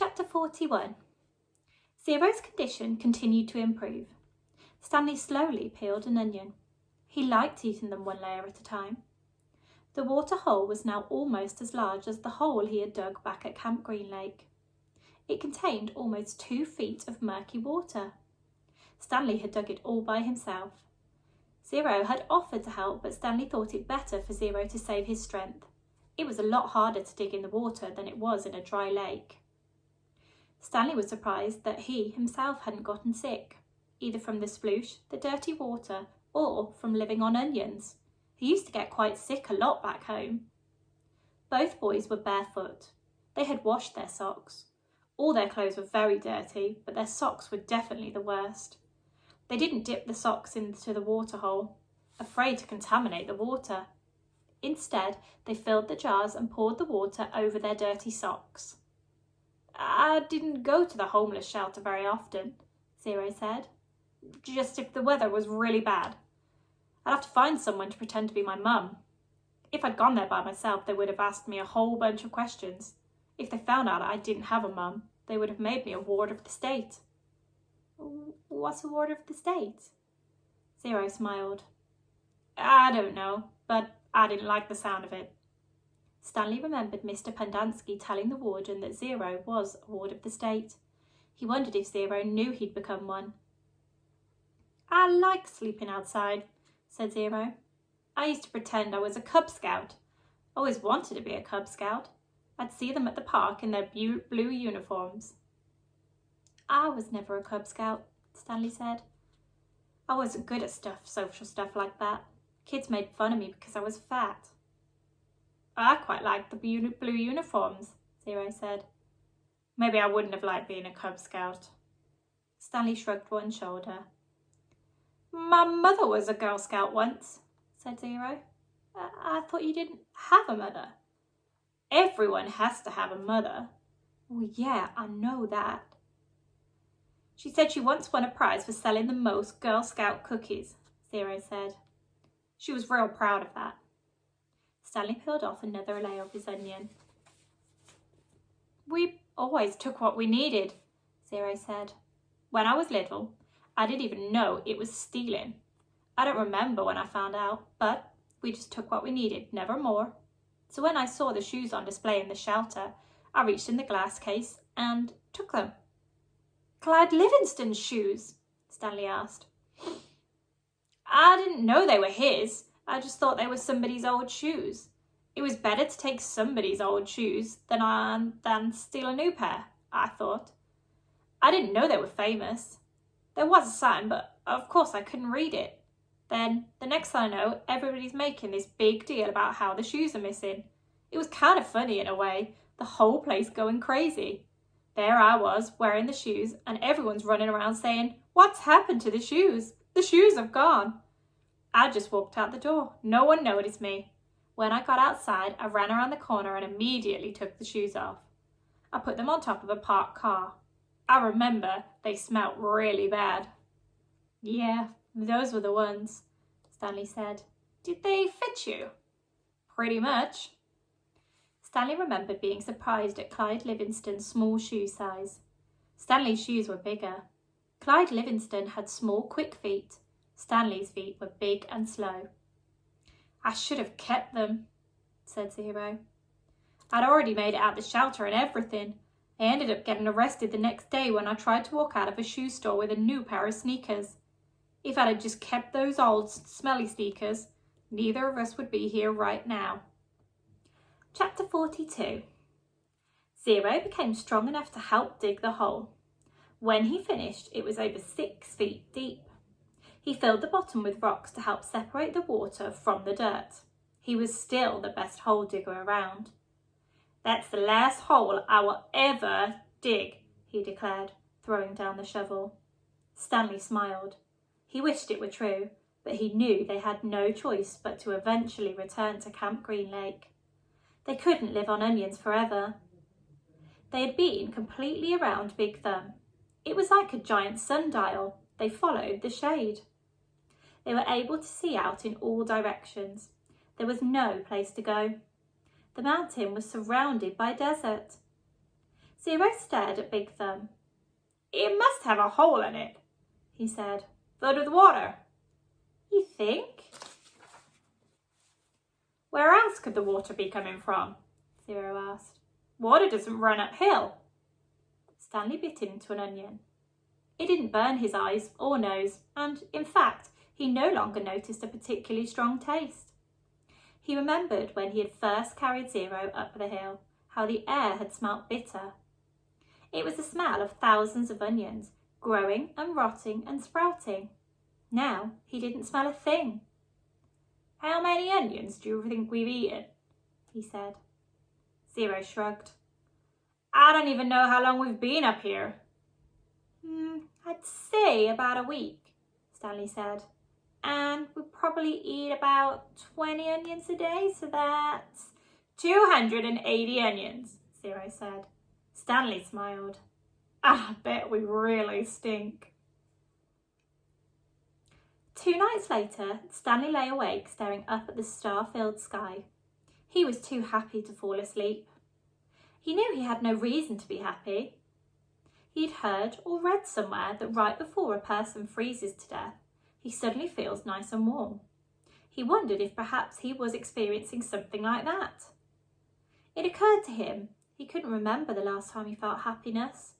Chapter 41. Zero's condition continued to improve. Stanley slowly peeled an onion. He liked eating them one layer at a time. The water hole was now almost as large as the hole he had dug back at Camp Green Lake. It contained almost 2 feet of murky water. Stanley had dug it all by himself. Zero had offered to help, but Stanley thought it better for Zero to save his strength. It was a lot harder to dig in the water than it was in a dry lake. Stanley was surprised that he himself hadn't gotten sick, either from the sploosh, the dirty water, or from living on onions. He used to get quite sick a lot back home. Both boys were barefoot. They had washed their socks. All their clothes were very dirty, but their socks were definitely the worst. They didn't dip the socks into the water hole, afraid to contaminate the water. Instead, they filled the jars and poured the water over their dirty socks. "I didn't go to the homeless shelter very often," Zero said. "Just if the weather was really bad. I'd have to find someone to pretend to be my mum. If I'd gone there by myself, they would have asked me a whole bunch of questions. If they found out I didn't have a mum, they would have made me a ward of the state." "What's a ward of the state?" Zero smiled. "I don't know, but I didn't like the sound of it." Stanley remembered Mr. Pendanski telling the warden that Zero was a ward of the state. He wondered if Zero knew he'd become one. "I like sleeping outside," said Zero. "I used to pretend I was a Cub Scout. Always wanted to be a Cub Scout. I'd see them at the park in their blue uniforms." "I was never a Cub Scout," Stanley said. "I wasn't good at social stuff like that. Kids made fun of me because I was fat." "I quite liked the blue uniforms," Zero said. "Maybe I wouldn't have liked being a Cub Scout." Stanley shrugged one shoulder. "My mother was a Girl Scout once," said Zero. I thought you didn't have a mother." "Everyone has to have a mother." "Well, yeah, I know that." "She said she once won a prize for selling the most Girl Scout cookies," Zero said. "She was real proud of that." Stanley peeled off another layer of his onion. "We always took what we needed," Zero said. "When I was little, I didn't even know it was stealing. I don't remember when I found out, but we just took what we needed, never more. So when I saw the shoes on display in the shelter, I reached in the glass case and took them." "Clyde Livingston's shoes?" Stanley asked. "I didn't know they were his. I just thought they were somebody's old shoes. It was better to take somebody's old shoes than steal a new pair, I thought. I didn't know they were famous. There was a sign, but of course I couldn't read it. Then, the next thing I know, everybody's making this big deal about how the shoes are missing. It was kind of funny in a way, the whole place going crazy. There I was, wearing the shoes, and everyone's running around saying, 'What's happened to the shoes? The shoes have gone.' I just walked out the door. No one noticed me. When I got outside, I ran around the corner and immediately took the shoes off. I put them on top of a parked car. I remember they smelt really bad." "Yeah, those were the ones," Stanley said. "Did they fit you?" "Pretty much." Stanley remembered being surprised at Clyde Livingston's small shoe size. Stanley's shoes were bigger. Clyde Livingston had small, quick feet. Stanley's feet were big and slow. "I should have kept them," said Zero. "I'd already made it out the shelter and everything. I ended up getting arrested the next day when I tried to walk out of a shoe store with a new pair of sneakers. If I'd have just kept those old, smelly sneakers, neither of us would be here right now." Chapter 42. Zero became strong enough to help dig the hole. When he finished, it was over 6 feet deep. He filled the bottom with rocks to help separate the water from the dirt. He was still the best hole digger around. "That's the last hole I will ever dig," he declared, throwing down the shovel. Stanley smiled. He wished it were true, but he knew they had no choice but to eventually return to Camp Green Lake. They couldn't live on onions forever. They had been completely around Big Thumb. It was like a giant sundial. They followed the shade. They were able to see out in all directions. There was no place to go. The mountain was surrounded by desert. Zero stared at Big Thumb. "It must have a hole in it," he said, "filled with water." "You think?" "Where else could the water be coming from?" Zero asked. "Water doesn't run uphill." Stanley bit into an onion. It didn't burn his eyes or nose, and, in fact, he no longer noticed a particularly strong taste. He remembered when he had first carried Zero up the hill, how the air had smelt bitter. It was the smell of thousands of onions, growing and rotting and sprouting. Now he didn't smell a thing. "How many onions do you think we've eaten?" he said. Zero shrugged. "I don't even know how long we've been up here." "I'd say about a week," Stanley said. "And we probably eat about 20 onions a day, so that's 280 onions, Zero said. Stanley smiled. "I bet we really stink." 2 nights later, Stanley lay awake staring up at the star-filled sky. He was too happy to fall asleep. He knew he had no reason to be happy. He'd heard or read somewhere that right before a person freezes to death, he suddenly feels nice and warm. He wondered if perhaps he was experiencing something like that. It occurred to him he couldn't remember the last time he felt happiness.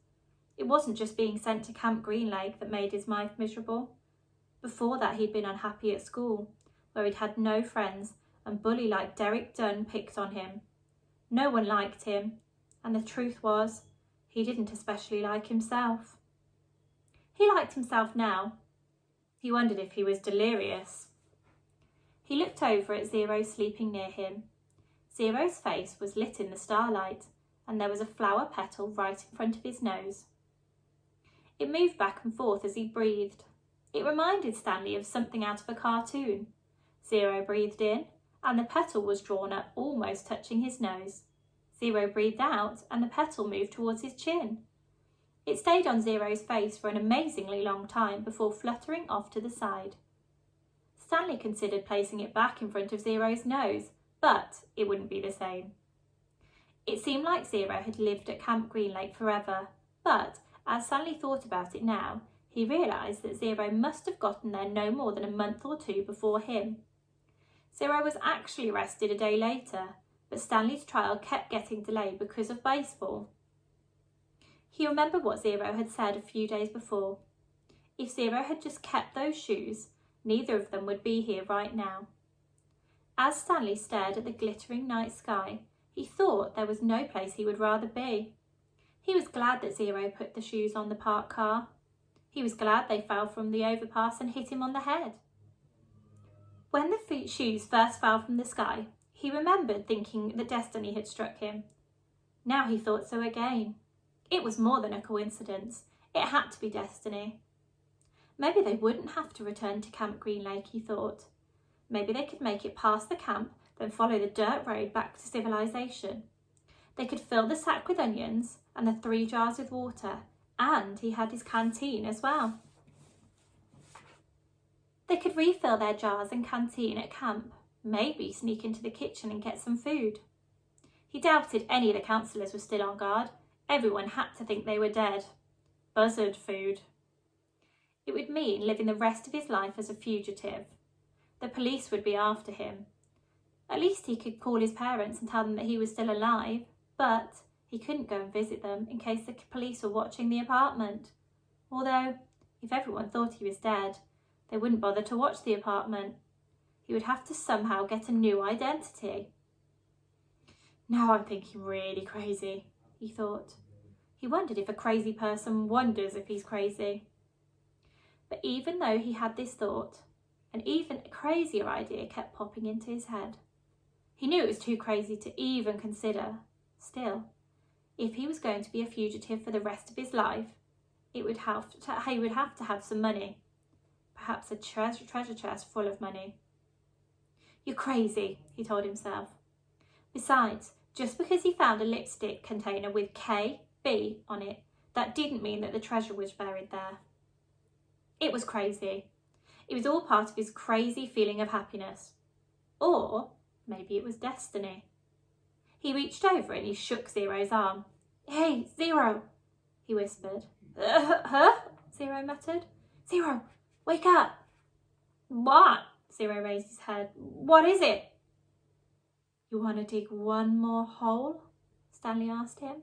It wasn't just being sent to Camp Green Lake that made his life miserable. Before that, he'd been unhappy at school, where he'd had no friends, and bully like Derek Dunn picked on him. No one liked him, and the truth was, he didn't especially like himself. He liked himself now. He wondered if he was delirious. He looked over at Zero sleeping near him. Zero's face was lit in the starlight, and there was a flower petal right in front of his nose. It moved back and forth as he breathed. It reminded Stanley of something out of a cartoon. Zero breathed in, and the petal was drawn up almost touching his nose. Zero breathed out, and the petal moved towards his chin. It stayed on Zero's face for an amazingly long time before fluttering off to the side. Stanley considered placing it back in front of Zero's nose, but it wouldn't be the same. It seemed like Zero had lived at Camp Green Lake forever, but as Stanley thought about it now, he realised that Zero must have gotten there no more than a month or 2 before him. Zero was actually arrested a day later, but Stanley's trial kept getting delayed because of baseball. He remembered what Zero had said a few days before. If Zero had just kept those shoes, neither of them would be here right now. As Stanley stared at the glittering night sky, he thought there was no place he would rather be. He was glad that Zero put the shoes on the parked car. He was glad they fell from the overpass and hit him on the head. When the shoes first fell from the sky, he remembered thinking that destiny had struck him. Now he thought so again. It was more than a coincidence. It had to be destiny. Maybe they wouldn't have to return to Camp Green Lake, he thought. Maybe they could make it past the camp, then follow the dirt road back to civilization. They could fill the sack with onions and the 3 jars with water, and he had his canteen as well. They could refill their jars and canteen at camp, maybe sneak into the kitchen and get some food. He doubted any of the counsellors were still on guard. Everyone had to think they were dead. Buzzard food. It would mean living the rest of his life as a fugitive. The police would be after him. At least he could call his parents and tell them that he was still alive, but he couldn't go and visit them in case the police were watching the apartment. Although, if everyone thought he was dead, they wouldn't bother to watch the apartment. He would have to somehow get a new identity. Now I'm thinking really crazy, he thought. He wondered if a crazy person wonders if he's crazy. But even though he had this thought, an even crazier idea kept popping into his head. He knew it was too crazy to even consider. Still, if he was going to be a fugitive for the rest of his life, he would have to have some money. Perhaps a treasure chest full of money. You're crazy, he told himself. Besides, just because he found a lipstick container with KB on it, that didn't mean that the treasure was buried there. It was crazy. It was all part of his crazy feeling of happiness. Or maybe it was destiny. He reached over and he shook Zero's arm. Hey, Zero, he whispered. Huh? Zero muttered. Zero, wake up. What? Zero raised his head. What is it? You want to dig one more hole? Stanley asked him.